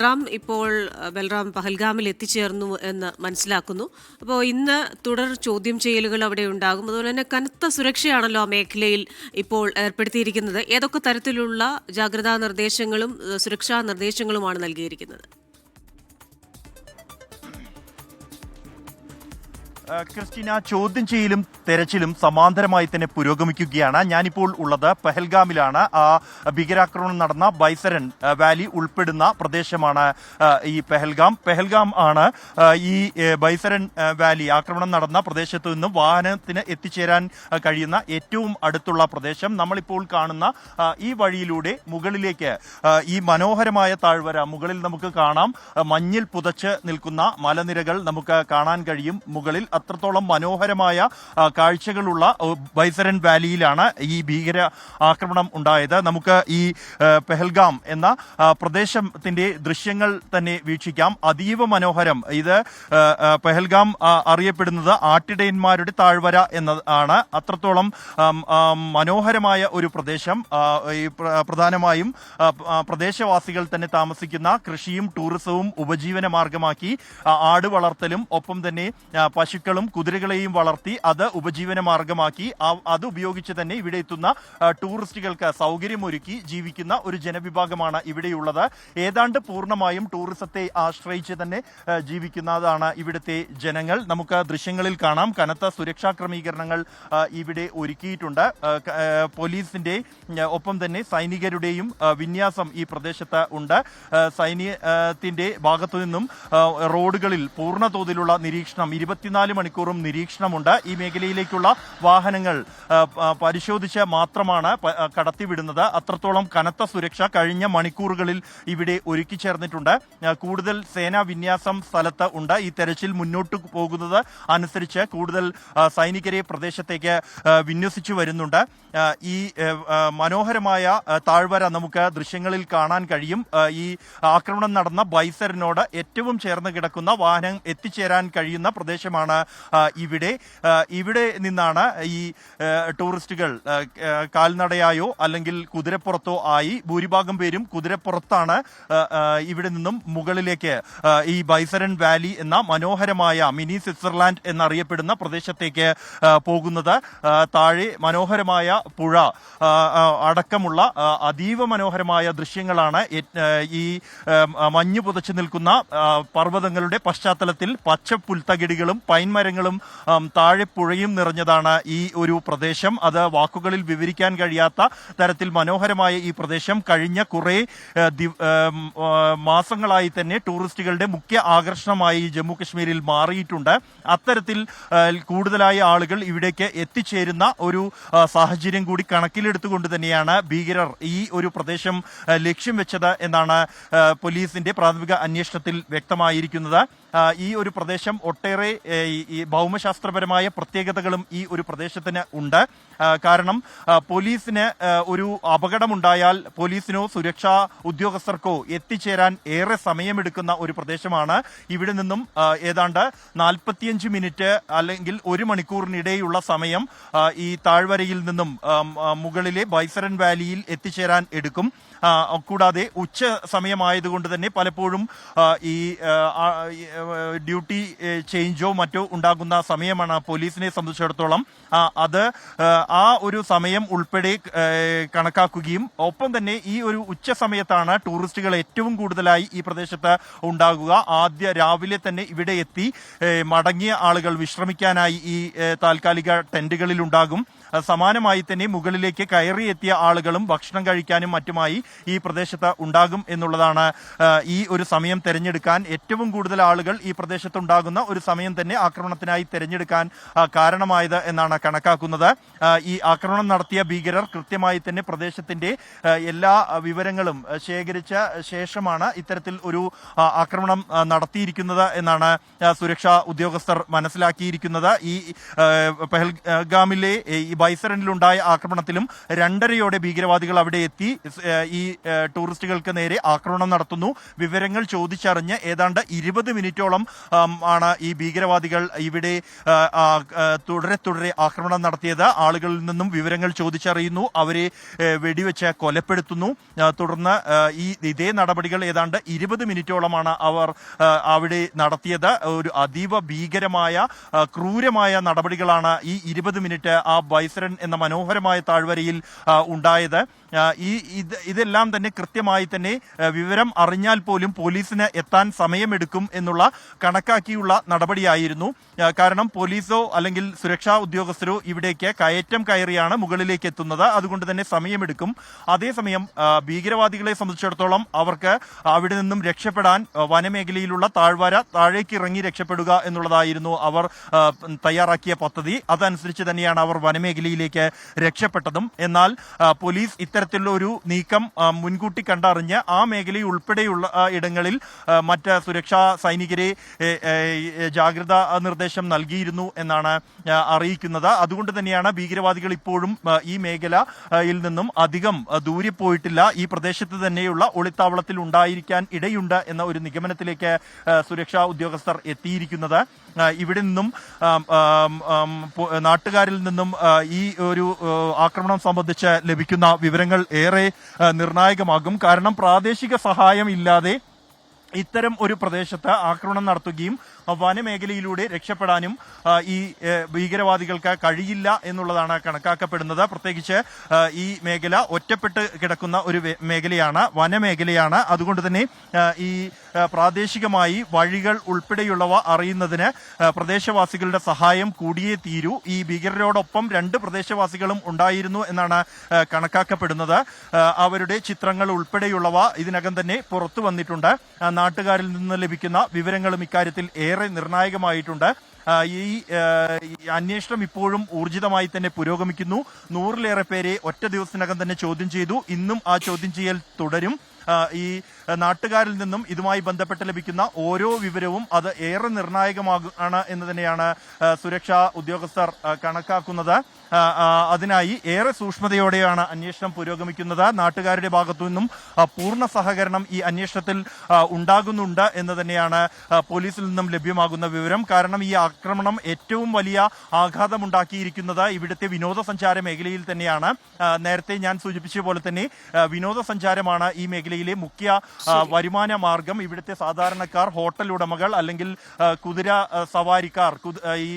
ബൽറാം പഹൽഗാമിൽ എത്തിച്ചേർന്നു എന്ന് മനസ്സിലാക്കുന്നു. അപ്പോൾ ഇന്ന് തുടർ ചോദ്യം ചെയ്യലുകൾ അവിടെ ഉണ്ടാകും. അതുപോലെ തന്നെ കനത്ത സുരക്ഷയാണല്ലോ ആ മേഖലയിൽ ഇപ്പോൾ ഏർപ്പെടുത്തിയിരിക്കുന്നത്. ഏതൊക്കെ തരത്തിലുള്ള ജാഗ്രതാ നിർദ്ദേശങ്ങളും സുരക്ഷാ നിർദ്ദേശങ്ങളുമാണ് നൽകിയിരിക്കുന്നത്? ക്രിസ്റ്റീന, ചോദ്യം ചെയ്യലും തെരച്ചിലും സമാന്തരമായി തന്നെ പുരോഗമിക്കുകയാണ്. ഞാനിപ്പോൾ ഉള്ളത് പെഹൽഗാമിലാണ്. ഭീകരാക്രമണം നടന്ന ബൈസരൻ വാലി ഉൾപ്പെടുന്ന പ്രദേശമാണ് ഈ പെഹൽഗാം ആണ് ഈ ബൈസരൻ വാലി ആക്രമണം നടന്ന പ്രദേശത്തു നിന്നും വാഹനത്തിന് എത്തിച്ചേരാൻ കഴിയുന്ന ഏറ്റവും അടുത്തുള്ള പ്രദേശം. നമ്മളിപ്പോൾ കാണുന്ന ഈ വഴിയിലൂടെ മുകളിലേക്ക് ഈ മനോഹരമായ താഴ്വര മുകളിൽ നമുക്ക് കാണാം. മഞ്ഞിൽ പുതച്ച് നിൽക്കുന്ന മലനിരകൾ നമുക്ക് കാണാൻ കഴിയും. മുകളിൽ അത്രത്തോളം മനോഹരമായ കാഴ്ചകളുള്ള ബൈസരൻ വാലിയിലാണ് ഈ ഭീകര ആക്രമണം ഉണ്ടായത്. നമുക്ക് ഈ പെഹൽഗാം എന്ന പ്രദേശത്തിന്റെ ദൃശ്യങ്ങൾ തന്നെ വീക്ഷിക്കാം. അതീവ മനോഹരം. ഇത് പെഹൽഗാം അറിയപ്പെടുന്നത് ആട്ടിടയന്മാരുടെ താഴ്വര എന്നതാണ്. അത്രത്തോളം മനോഹരമായ ഒരു പ്രദേശം. ഈ പ്രധാനമായും പ്രദേശവാസികൾ തന്നെ താമസിക്കുന്ന കൃഷിയും ടൂറിസവും ഉപജീവന മാർഗമാക്കി ആട് വളർത്തലും ഒപ്പം തന്നെ പശുക്കളും കുതിരകളെയും വളർത്തി അത് ഉപജീവന മാർഗമാക്കി അത് ഉപയോഗിച്ച് തന്നെ ഇവിടെ എത്തുന്ന ടൂറിസ്റ്റുകൾക്ക് സൗകര്യമൊരുക്കി ജീവിക്കുന്ന ഒരു ജനവിഭാഗമാണ് ഇവിടെയുള്ളത്. ഏതാണ്ട് പൂർണ്ണമായും ടൂറിസത്തെ ആശ്രയിച്ച് തന്നെ ജീവിക്കുന്നതാണ് ഇവിടുത്തെ ജനങ്ങൾ. നമുക്ക് ദൃശ്യങ്ങളിൽ കാണാം. കനത്ത സുരക്ഷാ ക്രമീകരണങ്ങൾ ഇവിടെ ഒരുക്കിയിട്ടുണ്ട്. പോലീസിന്റെ ഒപ്പം തന്നെ സൈനികരുടെയും വിന്യാസം ഈ പ്രദേശത്ത് ഉണ്ട്. സൈന്യത്തിന്റെ ഭാഗത്തു നിന്നും റോഡുകളിൽ പൂർണ്ണ തോതിലുള്ള നിരീക്ഷണം 24 മണിക്കൂറും നിരീക്ഷണമുണ്ട്. ഈ മേഖലയിലേക്കുള്ള വാഹനങ്ങൾ പരിശോധിച്ച് മാത്രമാണ് കടത്തിവിടുന്നത്. അത്രത്തോളം കനത്ത സുരക്ഷ കഴിഞ്ഞ മണിക്കൂറുകളിൽ ഇവിടെ ഒരുക്കി ചേർന്നിട്ടുണ്ട്. കൂടുതൽ സേനാ വിന്യാസം സ്ഥലത്ത് ഉണ്ട്. ഈ തെരച്ചിൽ മുന്നോട്ട് പോകുന്നത് അനുസരിച്ച് കൂടുതൽ സൈനികരെ പ്രദേശത്തേക്ക് വിന്യസിച്ചു വരുന്നുണ്ട്. ഈ മനോഹരമായ താഴ്വര നമുക്ക് ദൃശ്യങ്ങളിൽ കാണാൻ കഴിയും. ഈ ആക്രമണം നടന്ന ബൈസറിനോട് ഏറ്റവും ചേർന്ന് കിടക്കുന്ന വാഹനം എത്തിച്ചേരാൻ കഴിയുന്ന പ്രദേശമാണ് ഇവിടെ നിന്നാണ് ഈ ടൂറിസ്റ്റുകൾ കാൽനടയായോ അല്ലെങ്കിൽ കുതിരപ്പുറത്തോ ആയി, ഭൂരിഭാഗം പേരും കുതിരപ്പുറത്താണ് ഇവിടെ നിന്നും മുകളിലേക്ക് ഈ ബൈസരൻ വാലി എന്ന മനോഹരമായ മിനി സ്വിറ്റ്സർലാൻഡ് എന്നറിയപ്പെടുന്ന പ്രദേശത്തേക്ക് പോകുന്നത്. താഴെ മനോഹരമായ പുഴ അടക്കമുള്ള അതീവ മനോഹരമായ ദൃശ്യങ്ങളാണ് ഈ മഞ്ഞു പുതച്ചു നിൽക്കുന്ന പർവ്വതങ്ങളുടെ പശ്ചാത്തലത്തിൽ. പച്ച പുൽത്തകിടികളും പൈൻമരങ്ങളും താഴെ പുഴയും നിറഞ്ഞതാണ് ഈ ഒരു പ്രദേശം. അത് വാക്കുകളിൽ വിവരിക്കാൻ കഴിയാത്ത തരത്തിൽ മനോഹരമായ ഈ പ്രദേശം കഴിഞ്ഞ കുറെ മാസങ്ങളായി തന്നെ ടൂറിസ്റ്റുകളുടെ മുഖ്യ ആകർഷണമായി ജമ്മു കശ്മീരിൽ മാറിയിട്ടുണ്ട്. അത്തരത്തിൽ കൂടുതലായ ആളുകൾ ഇവിടേക്ക് എത്തിച്ചേരുന്ന ഒരു സാഹചര്യം കൂടി കണക്കിലെടുത്തുകൊണ്ട് തന്നെയാണ് ഭീകരർ ഈ ഒരു പ്രദേശം ലക്ഷ്യം വെച്ചത് എന്നാണ് പോലീസിന്റെ പ്രാഥമിക അന്വേഷണത്തിൽ വ്യക്തമായിരിക്കുന്നത്. ഈ ഒരു പ്രദേശം ഒട്ടേറെ ഈ ഭൗമശാസ്ത്രപരമായ പ്രത്യേകതകളും ഈ ഒരു പ്രദേശത്തിന് ഉണ്ട്. കാരണം പോലീസിന് ഒരു അപകടമുണ്ടായാൽ പോലീസിനോ സുരക്ഷാ ഉദ്യോഗസ്ഥർക്കോ എത്തിച്ചേരാൻ ഏറെ സമയമെടുക്കുന്ന ഒരു പ്രദേശമാണ്. ഇവിടെ നിന്നും ഏതാണ്ട് 45 മിനിറ്റ് അല്ലെങ്കിൽ 1 മണിക്കൂറിനിടെയുള്ള സമയം ഈ താഴ്വരയിൽ നിന്നും മുകളിലെ ബൈസരൻ വാലിയിൽ എത്തിച്ചേരാൻ എടുക്കും. കൂടാതെ ഉച്ച സമയമായതുകൊണ്ട് തന്നെ പലപ്പോഴും ഈ ഡ്യൂട്ടി ചേഞ്ചോ മറ്റോ ഉണ്ടാകുന്ന സമയമാണ് പോലീസിനെ സംബന്ധിച്ചിടത്തോളം. അത് ആ ഒരു സമയം ഉൾപ്പെടെ കണക്കാക്കുകയും ഒപ്പം തന്നെ ഈ ഒരു ഉച്ച സമയത്താണ് ടൂറിസ്റ്റുകൾ ഏറ്റവും കൂടുതലായി ഈ പ്രദേശത്ത് ഉണ്ടാകുക. ആദ്യ രാവിലെ തന്നെ ഇവിടെ എത്തി മടങ്ങിയ ആളുകൾ വിശ്രമിക്കാനായി ഈ താൽക്കാലിക ടെന്റുകളിൽ ഉണ്ടാകും. സമാനമായി തന്നെ മുകളിലേക്ക് കയറിയെത്തിയ ആളുകളും ഭക്ഷണം കഴിക്കാനും മറ്റുമായി ഈ പ്രദേശത്ത് ഉണ്ടാകും എന്നുള്ളതാണ് ഈ ഒരു സമയം തെരഞ്ഞെടുക്കാൻ ഏറ്റവും കൂടുതൽ ആളുകൾ ഈ പ്രദേശത്തുണ്ടാകുന്ന ഒരു സമയം തന്നെ ആക്രമണത്തിനായി തെരഞ്ഞെടുക്കാൻ കാരണമായത് എന്നാണ് കണക്കാക്കുന്നത്. ഈ ആക്രമണം നടത്തിയ ഭീകരർ കൃത്യമായി തന്നെ പ്രദേശത്തിന്റെ എല്ലാ വിവരങ്ങളും ശേഖരിച്ച ശേഷമാണ് ഇത്തരത്തിൽ ഒരു ആക്രമണം നടത്തിയിരിക്കുന്നത് എന്നാണ് സുരക്ഷാ ഉദ്യോഗസ്ഥർ മനസ്സിലാക്കിയിരിക്കുന്നത്. ഈ പെഹൽഗാമിലെ ഈ ബൈസരനിലുണ്ടായ ആക്രമണത്തിലും 2:30 ഭീകരവാദികൾ അവിടെ എത്തി ഈ ഈ ടൂറിസ്റ്റുകൾക്ക് നേരെ ആക്രമണം നടത്തുന്നു. വിവരങ്ങൾ ചോദിച്ചറിഞ്ഞ് ഏതാണ്ട് 20 മിനിറ്റോളം ആണ് ഈ ഭീകരവാദികൾ ഇവിടെ തുടരെ ആക്രമണം നടത്തിയത്. ആളുകളിൽ നിന്നും വിവരങ്ങൾ ചോദിച്ചറിയുന്നു, അവരെ വെടിവെച്ച് കൊലപ്പെടുത്തുന്നു. തുടർന്ന് ഇതേ നടപടികൾ ഏതാണ്ട് 20 മിനിറ്റോളമാണ് അവർ അവിടെ നടത്തിയത്. ഒരു അതീവ ഭീകരമായ ക്രൂരമായ നടപടികളാണ് ഈ 20 മിനിറ്റ് ആ ബൈസരൻ എന്ന മനോഹരമായ താഴ്വരയിൽ ഉണ്ടായത്. ഇതെല്ലാം തന്നെ കൃത്യമായി തന്നെ വിവരം അറിഞ്ഞാൽ പോലും പോലീസിന് എത്താൻ സമയമെടുക്കും എന്നുള്ള കണക്കാക്കിയുള്ള നടപടിയായിരുന്നു. കാരണം പോലീസോ അല്ലെങ്കിൽ സുരക്ഷാ ഉദ്യോഗസ്ഥരോ ഇവിടേക്ക് കയറ്റം കയറിയാണ് മുകളിലേക്ക് എത്തുന്നത്. അതുകൊണ്ട് തന്നെ സമയമെടുക്കും. അതേസമയം ഭീകരവാദികളെ സംബന്ധിച്ചിടത്തോളം അവർക്ക് അവിടെ നിന്നും രക്ഷപ്പെടാൻ വനമേഖലയിലുള്ള താഴേക്ക് ഇറങ്ങി രക്ഷപ്പെടുക എന്നുള്ളതായിരുന്നു അവർ തയ്യാറാക്കിയ പദ്ധതി. അതനുസരിച്ച് തന്നെയാണ് അവർ വനമേഖലയിലേക്ക് രക്ഷപ്പെട്ടതും. എന്നാൽ പോലീസ് ഇത്തരത്തിലുള്ള ഒരു നീക്കം മുൻകൂട്ടി കണ്ടറിഞ്ഞ് ആ മേഖലയിൽ ഉൾപ്പെടെയുള്ള ഇടങ്ങളിൽ മറ്റ് സുരക്ഷാ സൈനികരെ ജാഗ്രതാ നിർദ്ദേശം നൽകിയിരുന്നു എന്നാണ് അറിയിക്കുന്നത്. അതുകൊണ്ട് തന്നെയാണ് ഭീകരവാദികൾ ഇപ്പോഴും ഈ മേഖലയിൽ നിന്നും അധികം ദൂരെ പോയിട്ടില്ല. ഈ പ്രദേശത്ത് തന്നെയുള്ള ഒളിത്താവളത്തിൽ ഉണ്ടായിരിക്കാൻ ഇടയുണ്ട് എന്ന ഒരു നിഗമനത്തിലേക്ക് സുരക്ഷാ ഉദ്യോഗസ്ഥർ എത്തിയിരിക്കുന്നത്. ഇവിടെ നിന്നും നാട്ടുകാരിൽ നിന്നും ഈ ഒരു ആക്രമണം സംബന്ധിച്ച് ലഭിക്കുന്ന വിവരങ്ങൾ ഏറെ നിർണായകമാകും. കാരണം പ്രാദേശിക സഹായം ഇല്ലാതെ ഇത്തരം ഒരു പ്രദേശത്ത് ആക്രമണം നടത്തുകയും വനമേഖലയിലൂടെ രക്ഷപ്പെടാനും ഈ ഭീകരവാദികൾക്ക് കഴിയില്ല എന്നുള്ളതാണ് കണക്കാക്കപ്പെടുന്നത്. പ്രത്യേകിച്ച് ഈ മേഖല ഒറ്റപ്പെട്ട് കിടക്കുന്ന ഒരു മേഖലയാണ്, വനമേഖലയാണ്. അതുകൊണ്ട് തന്നെ ഈ പ്രാദേശികമായി വഴികൾ ഉൾപ്പെടെയുള്ളവ അറിയുന്നതിന് പ്രദേശവാസികളുടെ സഹായം കൂടിയേ തീരൂ. ഈ ഭീകരരോടൊപ്പം 2 പ്രദേശവാസികളും ഉണ്ടായിരുന്നു എന്നാണ് കണക്കാക്കപ്പെടുന്നത്. അവരുടെ ചിത്രങ്ങൾ ഉൾപ്പെടെയുള്ളവ ഇതിനകം തന്നെ പുറത്തു വന്നിട്ടുണ്ട്. നാട്ടുകാരിൽ നിന്ന് ലഭിക്കുന്ന വിവരങ്ങളും ഇക്കാര്യത്തിൽ ഏറെ നിർണായകമായിട്ടുണ്ട്. ഈ അന്വേഷണം ഇപ്പോഴും ഊർജിതമായി തന്നെ പുരോഗമിക്കുന്നു. 100-ലേറെ പേരെ ഒറ്റ ദിവസത്തിനകം തന്നെ ചോദ്യം ചെയ്തു. ഇന്നും ആ ചോദ്യം ചെയ്യൽ തുടരും. ഈ നാട്ടുകാരിൽ നിന്നും ഇതുമായി ബന്ധപ്പെട്ട് ലഭിക്കുന്ന ഓരോ വിവരവും അത് ഏറെ നിർണായകമാണ് എന്ന് തന്നെയാണ് സുരക്ഷാ ഉദ്യോഗസ്ഥർ കണക്കാക്കുന്നത്. അതിനായി ഏറെ സൂക്ഷ്മതയോടെയാണ് അന്വേഷണം പുരോഗമിക്കുന്നത്. നാട്ടുകാരുടെ ഭാഗത്തു നിന്നും പൂർണ്ണ സഹകരണം ഈ അന്വേഷണത്തിൽ ഉണ്ടാകുന്നുണ്ട് എന്ന് തന്നെയാണ് പോലീസിൽ നിന്നും ലഭ്യമാകുന്ന വിവരം. കാരണം ഈ ആക്രമണം ഏറ്റവും വലിയ ആഘാതമുണ്ടാക്കിയിരിക്കുന്നത് ഇവിടുത്തെ വിനോദസഞ്ചാര മേഖലയിൽ തന്നെയാണ്. നേരത്തെ ഞാൻ സൂചിപ്പിച്ച പോലെ തന്നെ വിനോദസഞ്ചാരമാണ് ഈ മേഖലയിലെ മുഖ്യ വരുമാന മാർഗം. ഇവിടുത്തെ സാധാരണക്കാർ, ഹോട്ടൽ ഉടമകൾ അല്ലെങ്കിൽ കുതിര സവാരിക്കാർ ഈ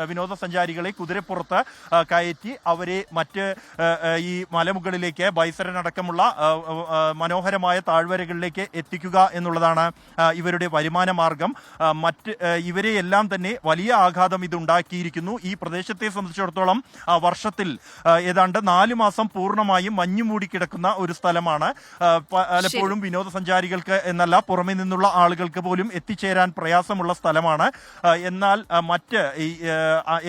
വിനോദസഞ്ചാരികളെ കുതിരപ്പുറത്ത് കയറ്റി അവരെ മറ്റ് ഈ മലമുകളിലേക്ക് ബൈസരൻ അടക്കമുള്ള മനോഹരമായ താഴ്വരകളിലേക്ക് എത്തിക്കുക എന്നുള്ളതാണ് ഇവരുടെ വരുമാന മാർഗം. ഇവരെ എല്ലാം തന്നെ വലിയ ആഘാതം ഇതുണ്ടാക്കിയിരിക്കുന്നു. ഈ പ്രദേശത്തെ സംബന്ധിച്ചിടത്തോളം വർഷത്തിൽ ഏതാണ്ട് 4 മാസം പൂർണ്ണമായും മഞ്ഞു മൂടിക്കിടക്കുന്ന ഒരു സ്ഥലമാണ്. പലപ്പോഴും വിനോദസഞ്ചാരികൾക്ക് എന്നല്ല പുറമെ നിന്നുള്ള ആളുകൾക്ക് പോലും എത്തിച്ചേരാൻ പ്രയാസമുള്ള സ്ഥലമാണ്. എന്നാൽ മറ്റ്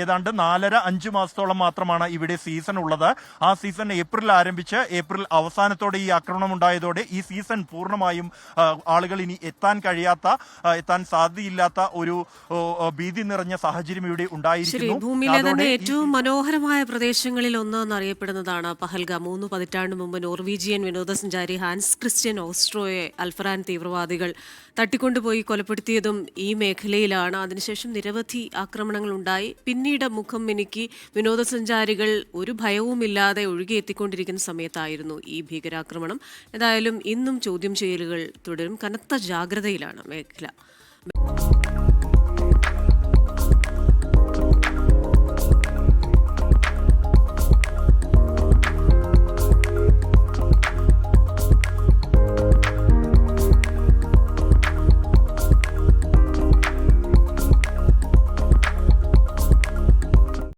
ഏതാണ്ട് 4.5 മാസത്തോളം മാത്രമാണ് ഇവിടെ സീസൺ ഉള്ളത്. ആ സീസൺ ഏപ്രിൽ ആരംഭിച്ച് ഏപ്രിൽ അവസാനത്തോടെ ഈ ആക്രമണം ഉണ്ടായതോടെ ഈ സീസൺ പൂർണ്ണമായും ആളുകൾ ഇനി എത്താൻ സാധ്യതയില്ലാത്ത ഒരു ഭീതി നിറഞ്ഞ സാഹചര്യം ഇവിടെ ഉണ്ടായിരിക്കുന്നു. ഭൂമിയിലെ തന്നെ ഏറ്റവും മനോഹരമായ പ്രദേശങ്ങളിൽ ഒന്നെന്നറിയപ്പെടുന്നതാണ് പഹൽഗാം. 3 പതിറ്റാണ്ട് മുമ്പ് നോർവീജിയൻ വിനോദസഞ്ചാരി ഹാൻസ് ക്രിസ്ത്യൻ ഓസ്ട്രോയെ അൽഫറാൻ തീവ്രവാദികൾ തട്ടിക്കൊണ്ടുപോയി കൊലപ്പെടുത്തിയതും ഈ മേഖലയിലാണ്. അതിനുശേഷം നിരവധി ആക്രമണങ്ങൾ ഉണ്ടായി. പിന്നീട് മുഖം മിനുക്കി വിനോദസഞ്ചാരികൾ ഒരു ഭയവുമില്ലാതെ ഒഴുകിയെത്തിക്കൊണ്ടിരിക്കുന്ന സമയത്തായിരുന്നു ഈ ഭീകരാക്രമണം. ഏതായാലും ഇന്നും ചോദ്യം ചെയ്യലുകൾ തുടരും. കനത്ത ജാഗ്രതയിലാണ് മേഖല.